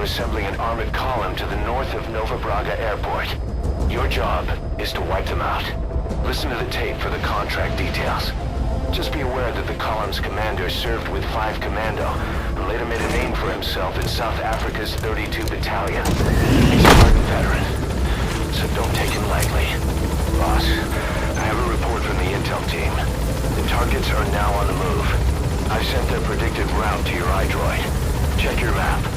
assembling an armored column to the north of Nova Braga Airport. Your job is to wipe them out. Listen to the tape for the contract details. Just be aware that the column's commander served with 5 Commando and later made a name for himself in South Africa's 32 Battalion. He's a hardened veteran, so don't take him lightly. Boss, I have a report from the intel team. The targets are now on the move. I've sent their predicted route to your iDroid. Check your map.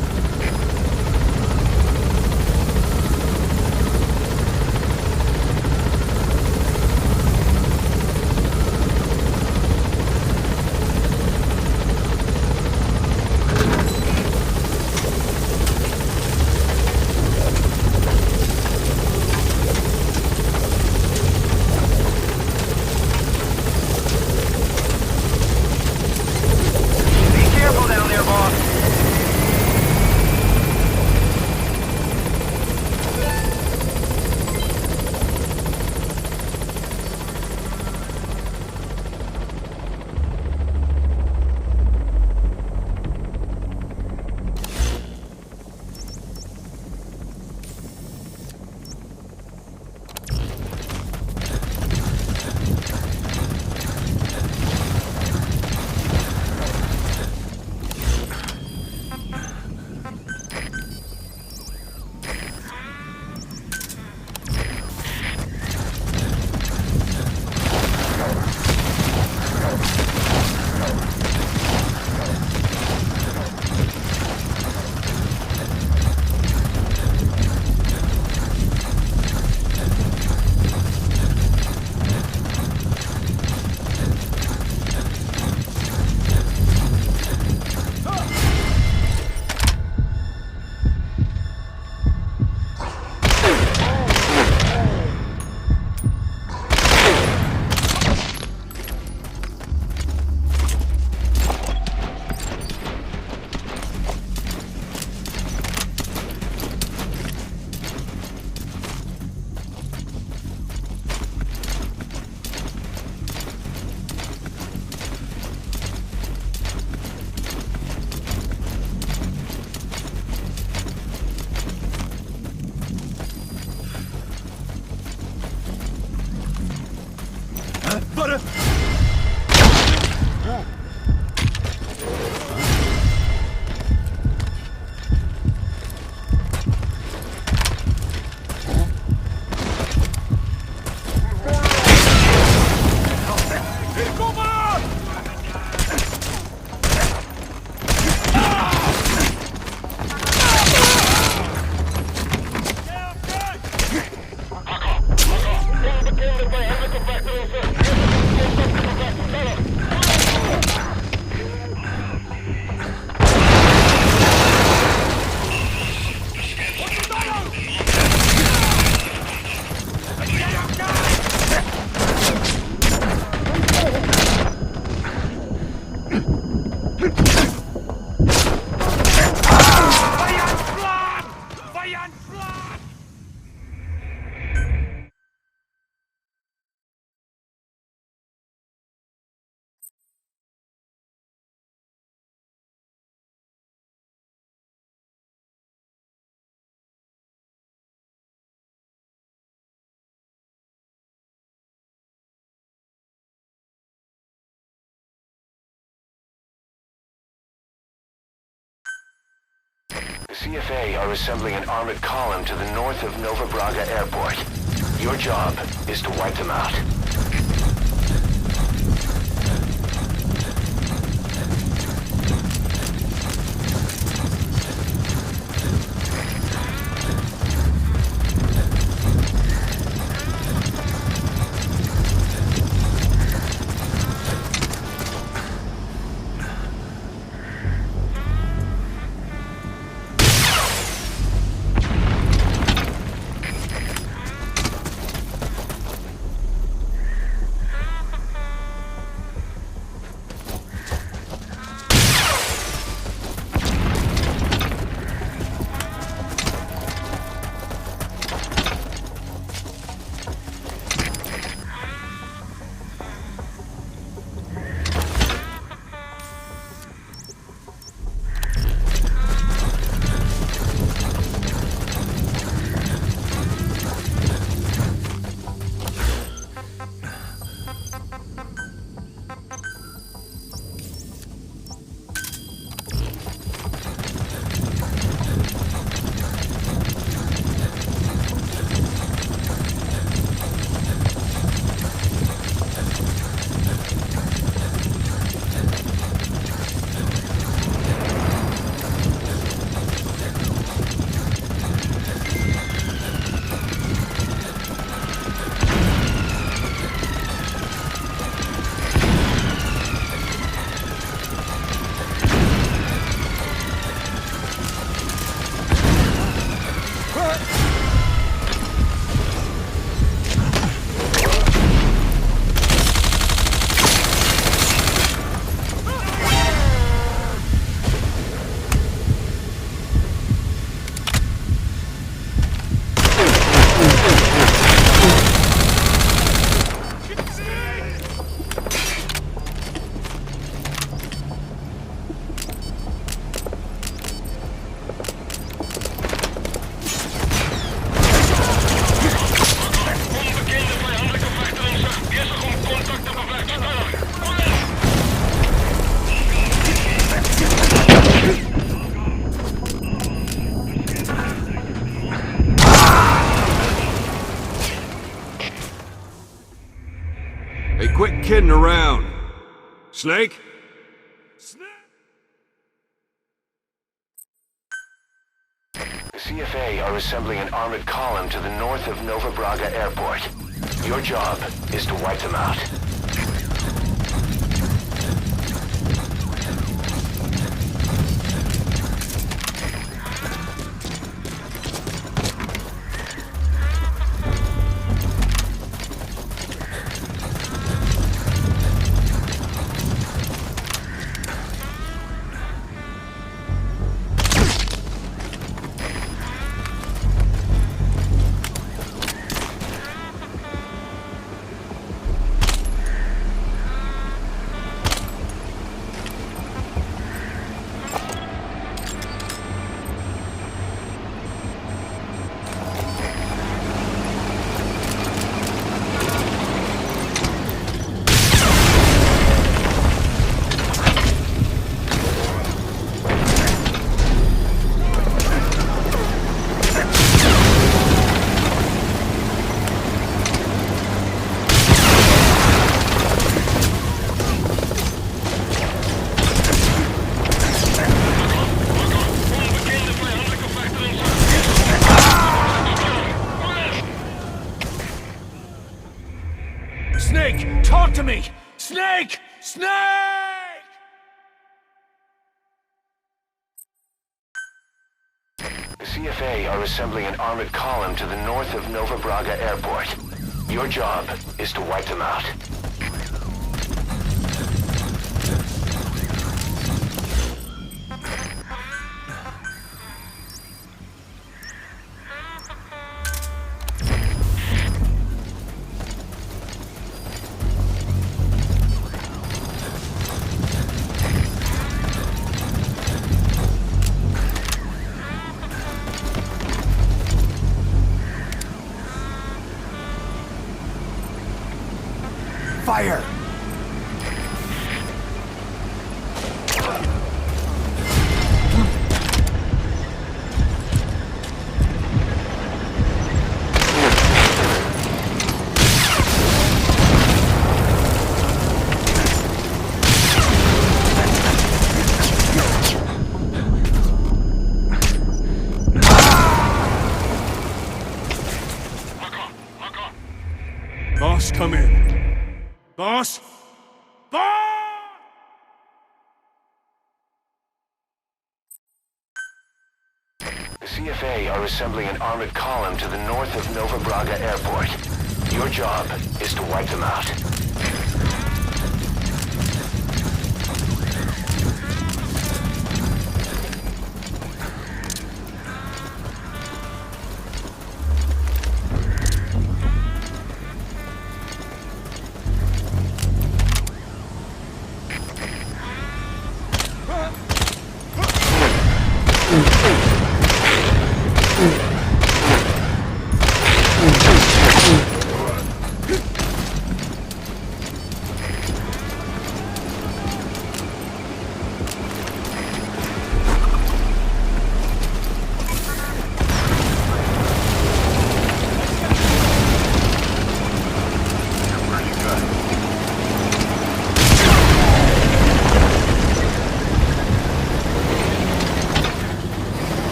CFA are assembling an armored column to the north of Nova Braga Airport. Your job is to wipe them out. kidding around. Snake? The CFA are assembling an armored column to the north of Nova Braga Airport. Your job is to wipe them out. Snake! Talk to me! Snake! Snake! The CFA are assembling an armored column to the north of Nova Braga Airport. Your job is to wipe them out. Fire! Boss, come in. Boss? Boss! The CFA are assembling an armored column to the north of Nova Braga Airport. Your job is to wipe them out.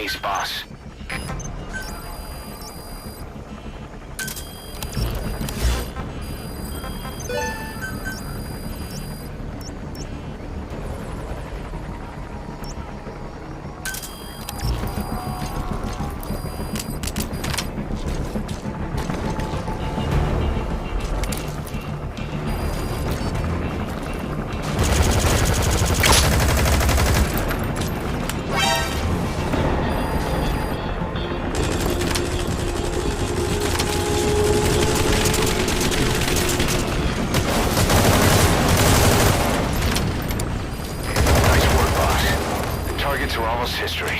Ace, boss. Are almost history.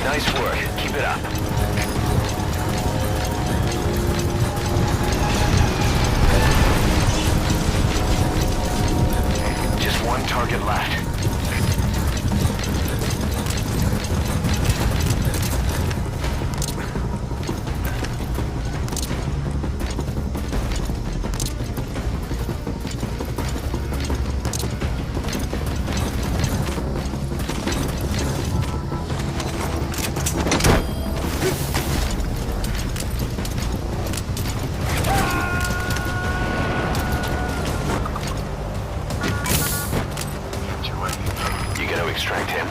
Nice work. Keep it up. Just one target left. Extract him.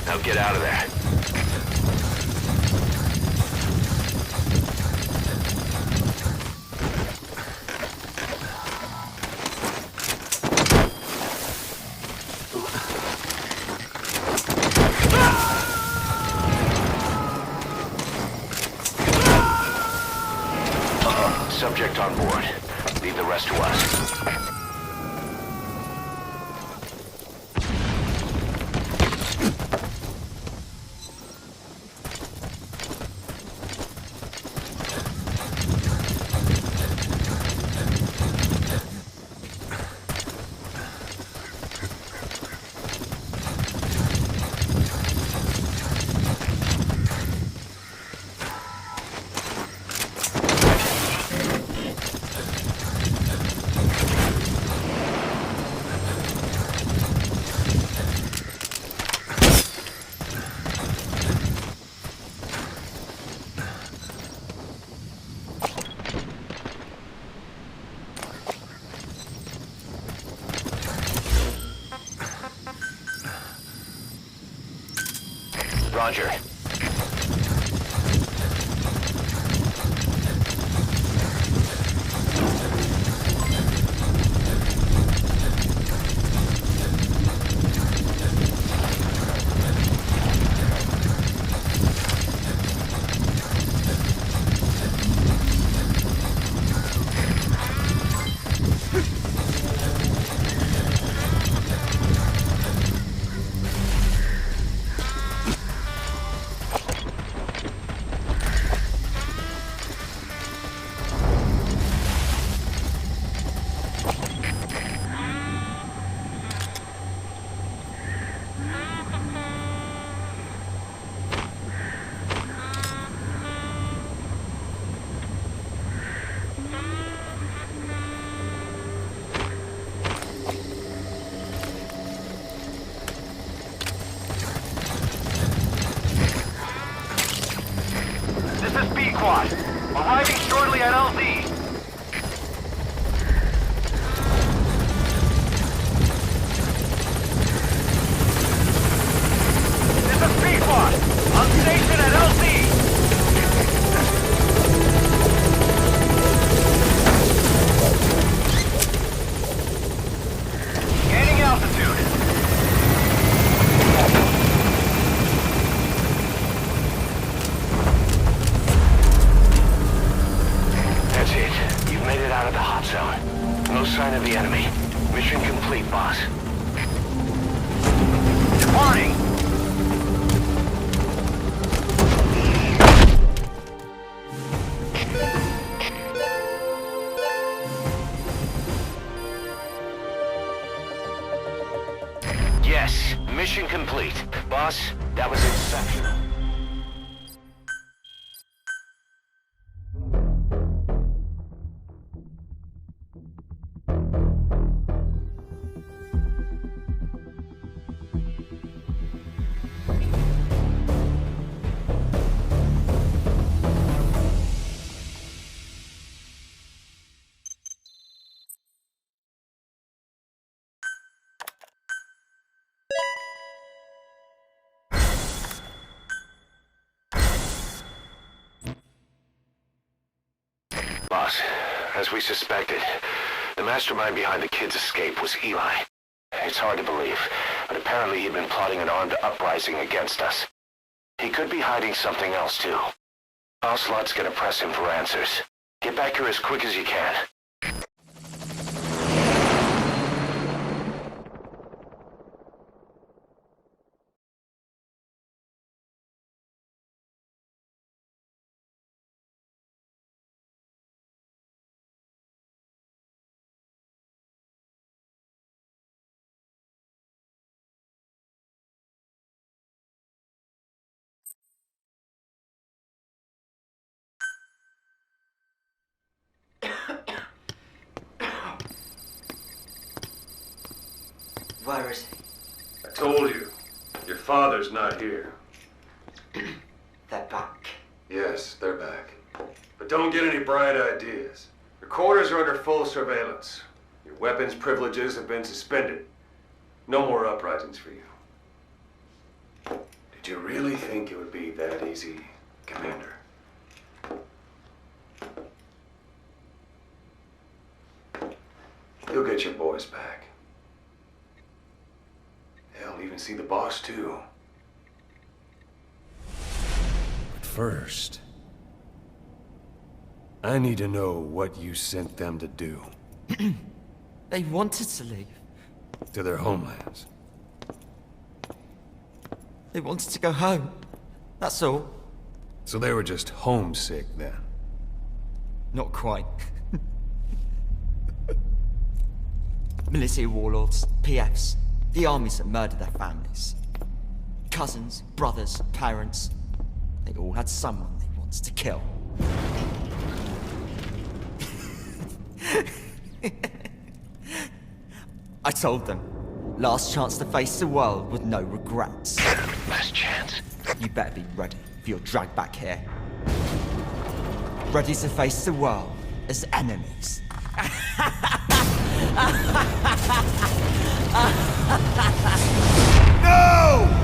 Now get out of there. Subject on board. Leave the rest to us. Roger. boss. Warning! Yes, mission complete. Boss, that was exceptional. Boss, as we suspected, the mastermind behind the kid's escape was Eli. It's hard to believe, but apparently he'd been plotting an armed uprising against us. He could be hiding something else too. Ocelot's gonna press him for answers. Get back here as quick as you can. Where is he? I told you. Your father's not here. They're back. Yes, they're back. But don't get any bright ideas. Your quarters are under full surveillance. Your weapons privileges have been suspended. No more uprisings for you. Did you really think it would be that easy, Commander? You'll get your boys back. They'll even see the boss, too. But first, I need to know what you sent them to do. They wanted to leave. To their homelands. They wanted to go home. That's all. So they were just homesick then? Not quite. Militia warlords, PFs, the armies that murdered their families. Cousins, brothers, parents. They all had someone they wanted to kill. I told them, last chance to face the world with no regrets. Last chance? You better be ready for your drag back here. Ready to face the world as enemies. No!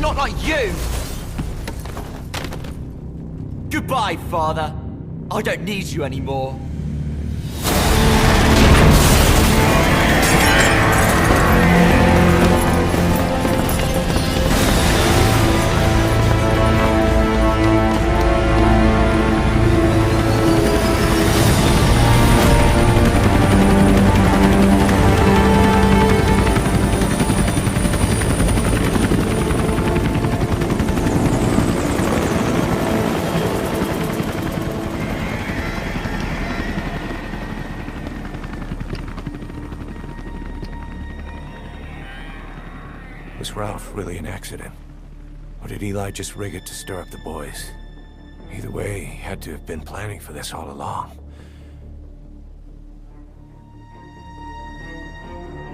Not like you! Goodbye, Father. I don't need you anymore. Was Ralph really an accident? Or did Eli just rig it to stir up the boys? Either way, he had to have been planning for this all along.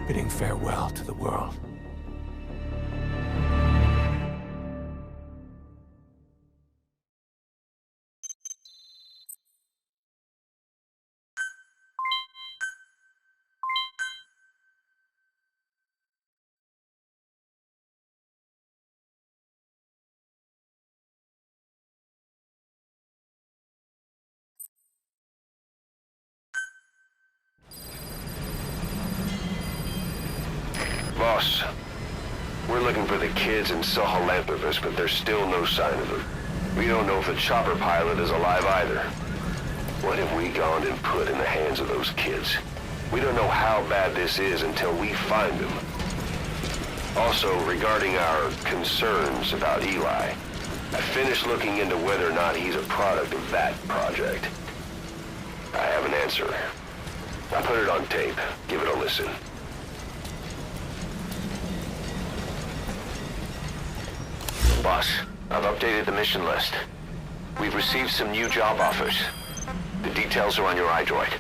Bidding farewell to the world. Boss, we're looking for the kids in Sahelanthropus, but there's still no sign of them. We don't know if the chopper pilot is alive either. What have we gone and put in the hands of those kids? We don't know how bad this is until we find them. Also, regarding our concerns about Eli, I finished looking into whether or not he's a product of that project. I have an answer. I put it on tape. Give it a listen. Boss, I've updated the mission list. We've received some new job offers. The details are on your iDroid.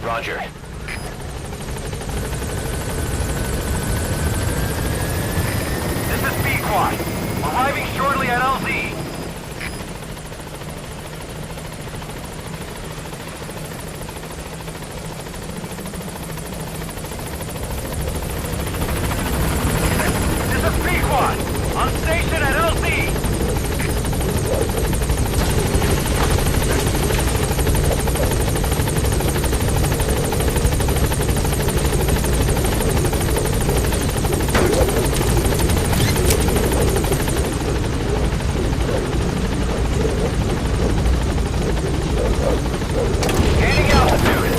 Roger. This is B-Quad. Arriving shortly at LZ. This is B-Quad. On station at LZ. Gaining altitude.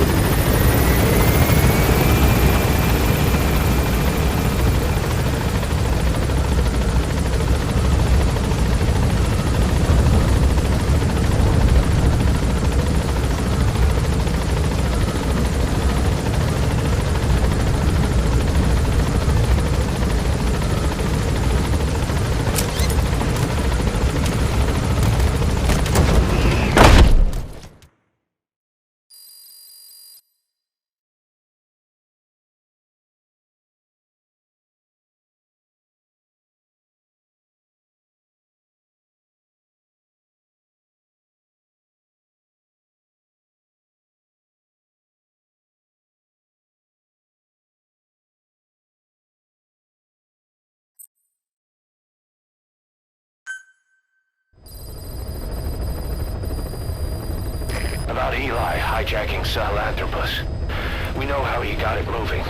About Eli hijacking Sahelanthropus. We know how he got it moving.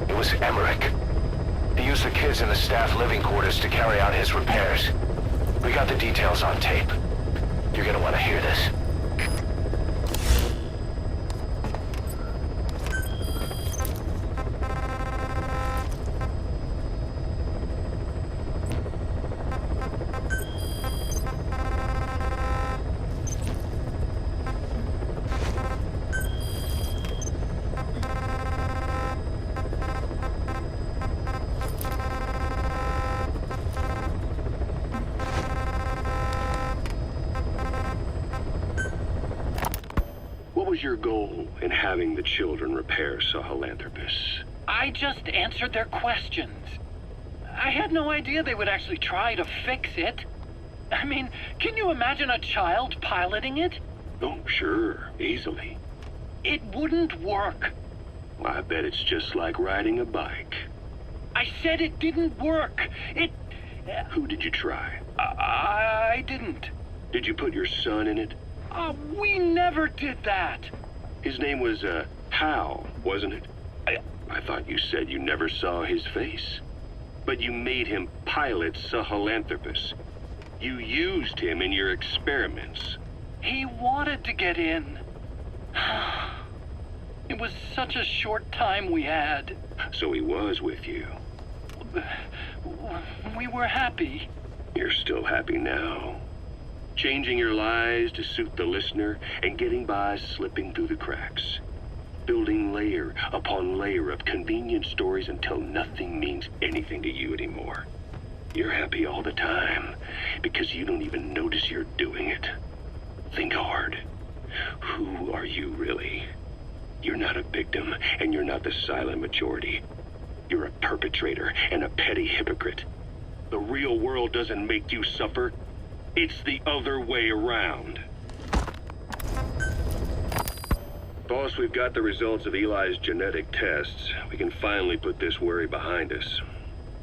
It was Emmerich. He used the kids in the staff living quarters to carry out his repairs. We got the details on tape. You're gonna want to hear this. What was your goal in having the children repair Sahelanthropus? I just answered their questions. I had no idea they would actually try to fix it. I mean, can you imagine a child piloting it? Oh, sure, easily. It wouldn't work. I bet it's just like riding a bike. I said it didn't work. Who did you try? I didn't. Did you put your son in it? We never did that. His name was, Hal, wasn't it? I thought you said you never saw his face. But you made him pilot Sahelanthropus. You used him in your experiments. He wanted to get in. It was such a short time we had. So he was with you. We were happy. You're still happy now. Changing your lies to suit the listener and getting by slipping through the cracks. Building layer upon layer of convenient stories until nothing means anything to you anymore. You're happy all the time because you don't even notice you're doing it. Think hard. Who are you really? You're not a victim and you're not the silent majority. You're a perpetrator and a petty hypocrite. The real world doesn't make you suffer. It's the other way around. Boss, we've got the results of Eli's genetic tests. We can finally put this worry behind us.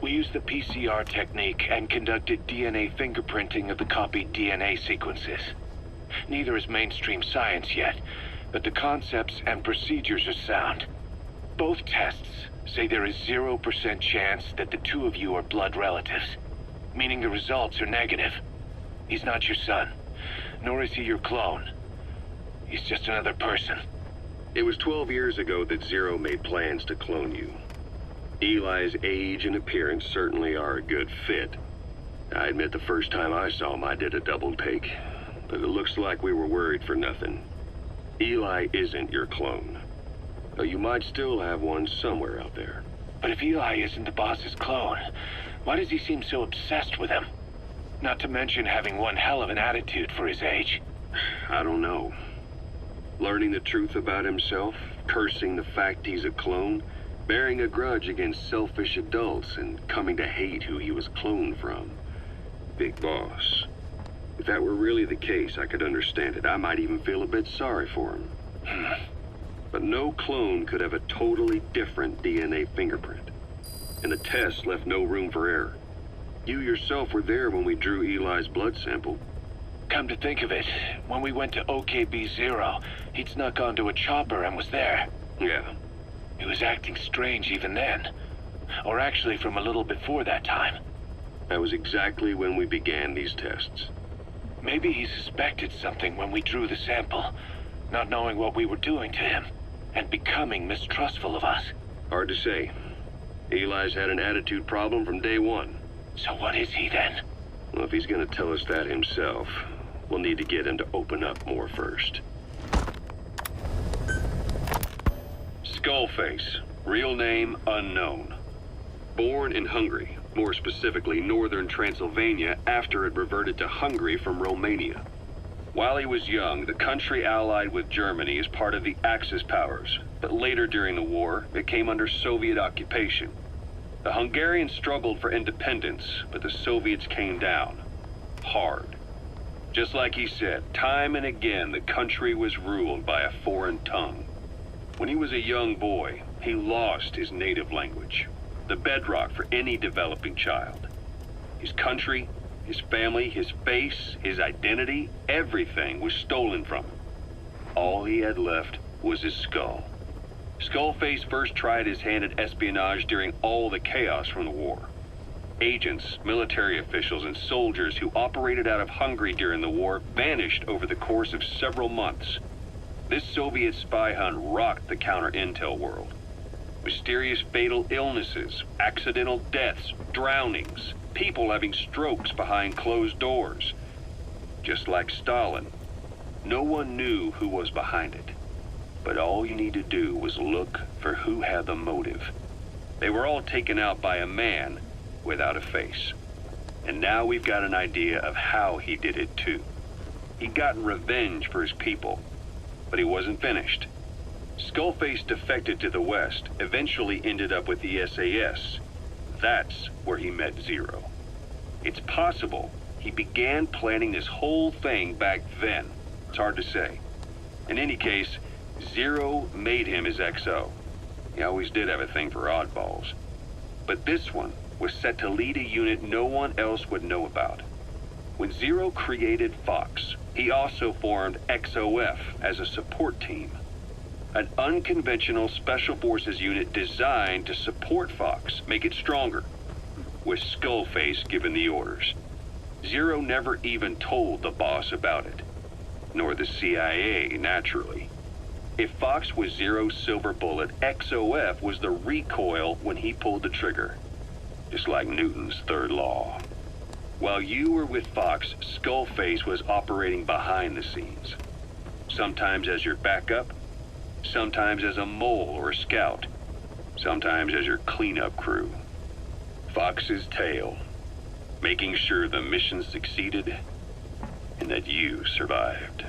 We used the PCR technique and conducted DNA fingerprinting of the copied DNA sequences. Neither is mainstream science yet, but the concepts and procedures are sound. Both tests say there is 0% chance that the two of you are blood relatives, meaning the results are negative. He's not your son, nor is he your clone. He's just another person. It was 12 years ago that Zero made plans to clone you. Eli's age and appearance certainly are a good fit. I admit the first time I saw him, I did a double take. But it looks like we were worried for nothing. Eli isn't your clone. Though you might still have one somewhere out there. But if Eli isn't the boss's clone, why does he seem so obsessed with him? Not to mention having one hell of an attitude for his age. I don't know. Learning the truth about himself, cursing the fact he's a clone, bearing a grudge against selfish adults, and coming to hate who he was cloned from. Big boss. If that were really the case, I could understand it. I might even feel a bit sorry for him. But no clone could have a totally different DNA fingerprint. And the test left no room for error. You yourself were there when we drew Eli's blood sample. Come to think of it, when we went to OKB-0, he'd snuck onto a chopper and was there. Yeah. He was acting strange even then. Or actually from a little before that time. That was exactly when we began these tests. Maybe he suspected something when we drew the sample, not knowing what we were doing to him, and becoming mistrustful of us. Hard to say. Eli's had an attitude problem from day one. So what is he then? Well, if he's gonna tell us that himself, we'll need to get him to open up more first. Skullface, real name unknown. Born in Hungary, more specifically northern Transylvania, after it reverted to Hungary from Romania. While he was young, the country allied with Germany as part of the Axis powers, but later during the war, it came under Soviet occupation. The Hungarians struggled for independence, but the Soviets came down. Hard. Just like he said, time and again the country was ruled by a foreign tongue. When he was a young boy, he lost his native language, the bedrock for any developing child. His country, his family, his face, his identity, everything was stolen from him. All he had left was his skull. Skullface first tried his hand at espionage during all the chaos from the war. Agents, military officials, and soldiers who operated out of Hungary during the war vanished over the course of several months. This Soviet spy hunt rocked the counter-intel world. Mysterious fatal illnesses, accidental deaths, drownings, people having strokes behind closed doors. Just like Stalin, no one knew who was behind it. But all you need to do was look for who had the motive. They were all taken out by a man without a face. And now we've got an idea of how he did it too. He'd gotten revenge for his people, but he wasn't finished. Skullface defected to the West, eventually ended up with the SAS. That's where he met Zero. It's possible he began planning this whole thing back then. It's hard to say. In any case, Zero made him his XO. He always did have a thing for oddballs. But this one was set to lead a unit no one else would know about. When Zero created Fox, he also formed XOF as a support team. An unconventional special forces unit designed to support Fox, make it stronger, with Skullface giving the orders. Zero never even told the boss about it, nor the CIA, naturally. If Fox was Zero's silver bullet, XOF was the recoil when he pulled the trigger. Just like Newton's third law. While you were with Fox, Skullface was operating behind the scenes. Sometimes as your backup, sometimes as a mole or a scout, sometimes as your cleanup crew. Fox's tail, making sure the mission succeeded and that you survived.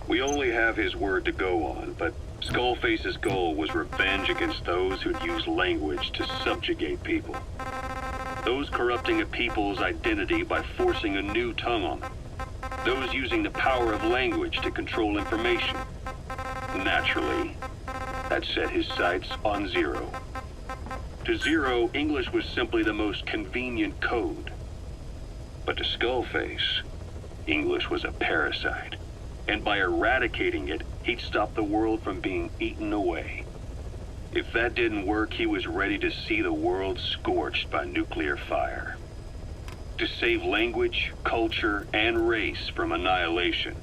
We only have his word to go on, but Skullface's goal was revenge against those who'd use language to subjugate people. Those corrupting a people's identity by forcing a new tongue on them. Those using the power of language to control information. Naturally, had set his sights on Zero. To Zero, English was simply the most convenient code. But to Skullface, English was a parasite. And by eradicating it, he'd stop the world from being eaten away. If that didn't work, he was ready to see the world scorched by nuclear fire. To save language, culture, and race from annihilation,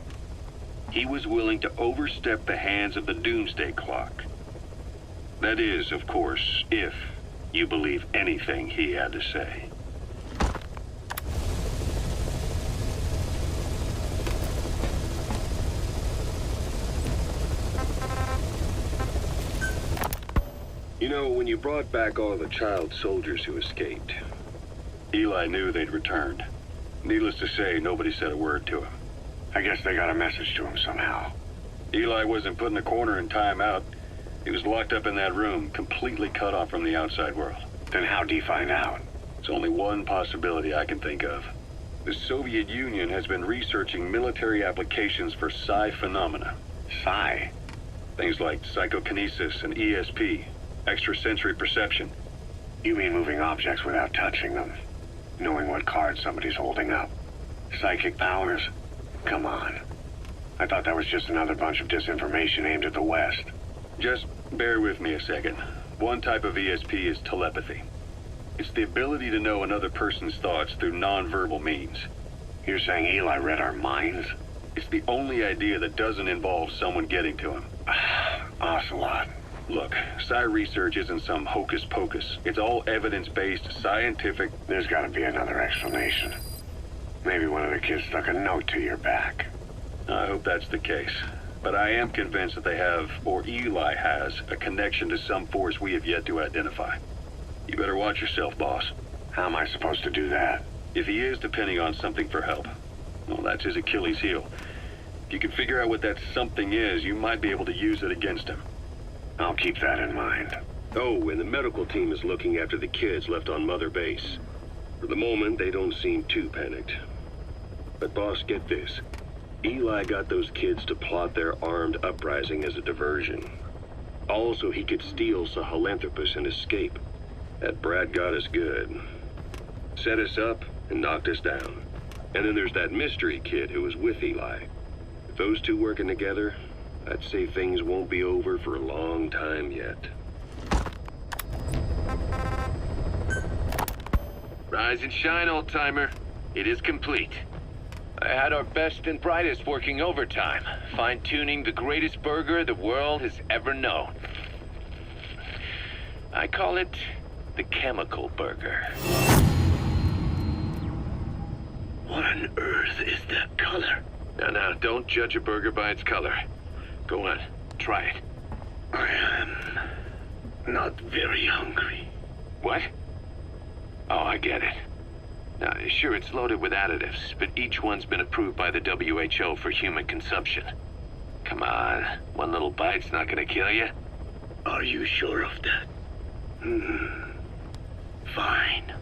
he was willing to overstep the hands of the doomsday clock. That is, of course, if you believe anything he had to say. You know, when you brought back all the child soldiers who escaped, Eli knew they'd returned. Needless to say, nobody said a word to him. I guess they got a message to him somehow. Eli wasn't put in a corner in timeout. He was locked up in that room, completely cut off from the outside world. Then how'd he find out? It's only one possibility I can think of. The Soviet Union has been researching military applications for psi phenomena. Psi? Things like psychokinesis and ESP, extrasensory perception. You mean moving objects without touching them? Knowing what card somebody's holding up? Psychic powers? Come on. I thought that was just another bunch of disinformation aimed at the West. Just bear with me a second. One type of ESP is telepathy. It's the ability to know another person's thoughts through non-verbal means. You're saying Eli read our minds? It's the only idea that doesn't involve someone getting to him. Ocelot. Look, psi research isn't some hocus pocus. It's all evidence-based, scientific... There's gotta be another explanation. Maybe one of the kids stuck a note to your back. I hope that's the case. But I am convinced that they have, or Eli has, a connection to some force we have yet to identify. You better watch yourself, boss. How am I supposed to do that? If he is depending on something for help, well, that's his Achilles heel. If you can figure out what that something is, you might be able to use it against him. I'll keep that in mind. Oh, and the medical team is looking after the kids left on Mother Base. For the moment, they don't seem too panicked. But boss, get this. Eli got those kids to plot their armed uprising as a diversion. Also, he could steal Sahelanthropus and escape. That brat got us good. Set us up and knocked us down. And then there's that mystery kid who was with Eli. With those two working together, I'd say things won't be over for a long time yet. Rise and shine, old-timer. It is complete. I had our best and brightest working overtime, fine-tuning the greatest burger the world has ever known. I call it the chemical burger. What on earth is that color? Now, don't judge a burger by its color. Go on, try it. I am not very hungry. What? Oh, I get it. Now, sure, it's loaded with additives, but each one's been approved by the WHO for human consumption. Come on, one little bite's not gonna kill you. Are you sure of that? Fine.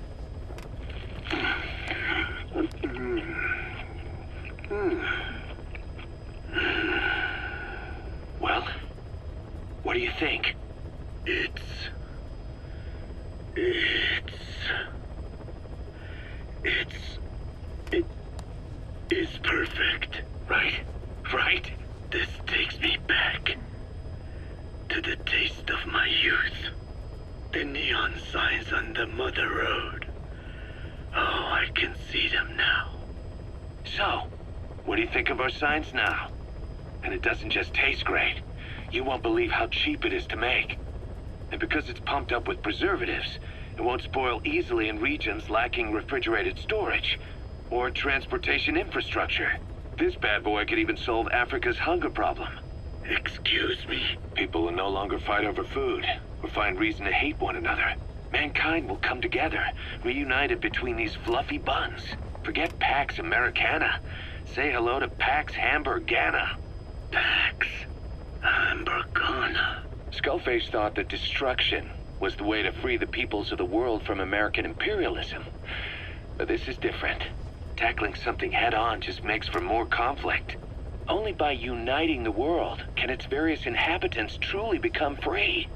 Well, what do you think? It is perfect. Right? This takes me back to the taste of my youth. The neon signs on the Mother Road. Oh, I can see them now. So, what do you think of our signs now? And it doesn't just taste great. You won't believe how cheap it is to make. And because it's pumped up with preservatives, it won't spoil easily in regions lacking refrigerated storage or transportation infrastructure. This bad boy could even solve Africa's hunger problem. Excuse me? People will no longer fight over food or find reason to hate one another. Mankind will come together, reunited between these fluffy buns. Forget Pax Americana. Say hello to Pax Hamburgana. Pax Hamburgana. Skullface thought that destruction was the way to free the peoples of the world from American imperialism. But this is different. Tackling something head-on just makes for more conflict. Only by uniting the world can its various inhabitants truly become free.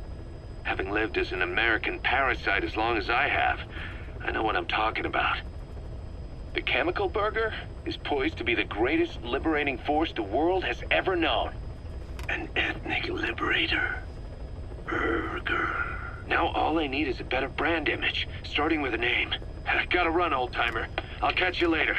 Having lived as an American parasite as long as I have, I know what I'm talking about. The chemical burger is poised to be the greatest liberating force the world has ever known. An ethnic liberator. Burger. Now all I need is a better brand image, starting with a name. Gotta run, old-timer. I'll catch you later.